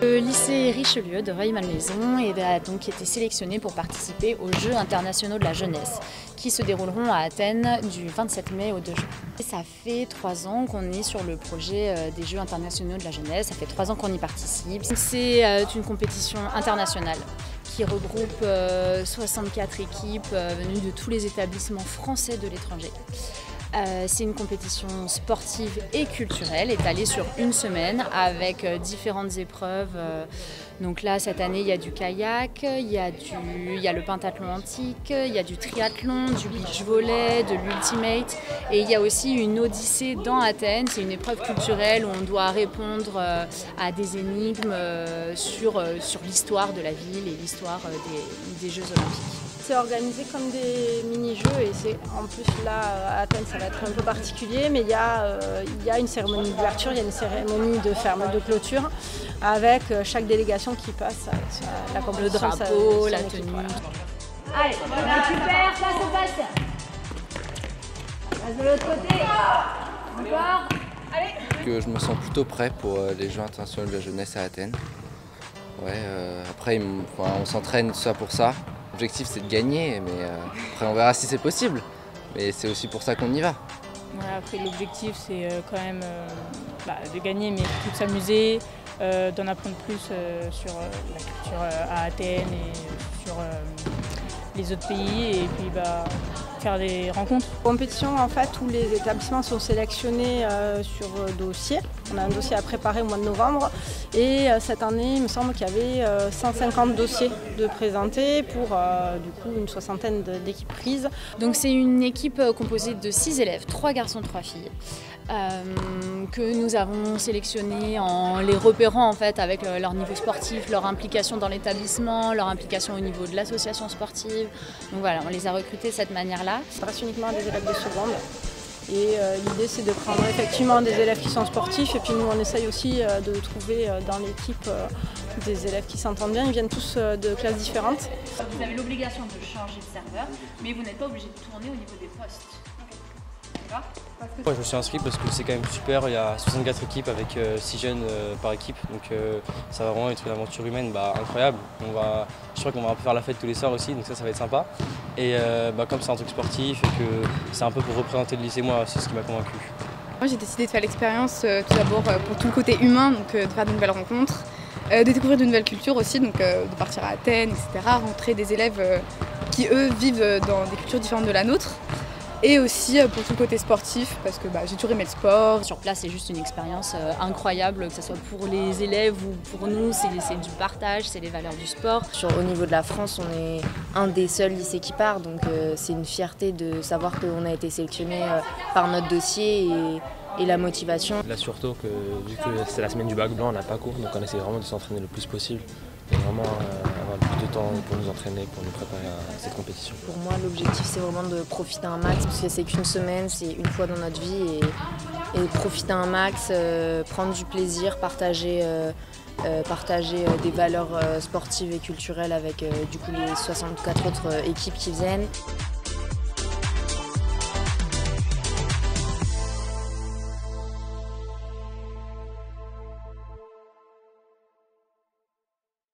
Le lycée Richelieu de Rueil-Malmaison a donc été sélectionné pour participer aux Jeux internationaux de la jeunesse qui se dérouleront à Athènes du 27 mai au 2 juin. Ça fait 3 ans qu'on est sur le projet des Jeux internationaux de la jeunesse, ça fait 3 ans qu'on y participe. C'est une compétition internationale qui regroupe 64 équipes venues de tous les établissements français de l'étranger. C'est une compétition sportive et culturelle étalée sur une semaine avec différentes épreuves. Donc là, cette année, il y a du kayak, il y a le pentathlon antique, il y a du triathlon, du beach volley, de l'ultimate. Et il y a aussi une odyssée dans Athènes. C'est une épreuve culturelle où on doit répondre à des énigmes sur l'histoire de la ville et l'histoire des Jeux olympiques. C'est organisé comme des mini-jeux et c'est en plus là à Athènes ça va être un peu particulier, mais il y a une cérémonie d'ouverture, il y a une cérémonie de clôture avec chaque délégation qui passe avec la compétition. Le drapeau, la tenue. Voilà. Allez, on récupère, face au face. Passe de l'autre côté. Encore. Allez. Je me sens plutôt prêt pour les Jeux internationaux de la jeunesse à Athènes. Ouais, après on s'entraîne tout ça pour ça. L'objectif c'est de gagner, mais après on verra si c'est possible. Mais c'est aussi pour ça qu'on y va. Voilà, après l'objectif c'est quand même de gagner, mais surtout de s'amuser, d'en apprendre plus sur la culture à Athènes et sur les autres pays, et puis faire des rencontres. Compétition en fait où les établissements sont sélectionnés sur dossier. On a un dossier à préparer au mois de novembre et cette année il me semble qu'il y avait 150 dossiers de présentés pour du coup une soixantaine d'équipes prises. Donc c'est une équipe composée de 6 élèves, 3 garçons, 3 filles. Que nous avons sélectionnés en les repérant en fait avec leur niveau sportif, leur implication dans l'établissement, leur implication au niveau de l'association sportive. Donc voilà, on les a recrutés de cette manière-là. Ça reste uniquement des élèves de seconde et l'idée c'est de prendre effectivement des élèves qui sont sportifs et puis nous on essaye aussi de trouver dans l'équipe des élèves qui s'entendent bien, ils viennent tous de classes différentes. Vous avez l'obligation de changer de serveur, mais vous n'êtes pas obligé de tourner au niveau des postes. Ouais, je me suis inscrit parce que c'est quand même super, il y a 64 équipes avec 6 jeunes par équipe, donc ça va vraiment être une aventure humaine incroyable. Je crois qu'on va un peu faire la fête tous les soirs aussi, donc ça va être sympa. Et comme c'est un truc sportif et que c'est un peu pour représenter le lycée, moi c'est ce qui m'a convaincu. Moi j'ai décidé de faire l'expérience tout d'abord pour tout le côté humain, donc de faire de nouvelles rencontres, de découvrir de nouvelles cultures aussi, donc de partir à Athènes, etc., rencontrer des élèves qui eux vivent dans des cultures différentes de la nôtre. Et aussi pour tout le côté sportif, parce que j'ai toujours aimé le sport. Sur place, c'est juste une expérience incroyable, que ce soit pour les élèves ou pour nous, c'est du partage, c'est les valeurs du sport. Au niveau de la France, on est un des seuls lycées qui part, donc c'est une fierté de savoir qu'on a été sélectionné par notre dossier et la motivation. Là surtout, vu que c'est la semaine du bac blanc, on n'a pas cours, donc on essaie vraiment de s'entraîner le plus possible. Et vraiment avoir le plus de temps pour nous entraîner, pour nous préparer à cette compétition. Pour moi, l'objectif c'est vraiment de profiter un max, parce que c'est qu'une semaine, c'est une fois dans notre vie, et profiter un max, prendre du plaisir, partager des valeurs sportives et culturelles avec du coup les 64 autres équipes qui viennent.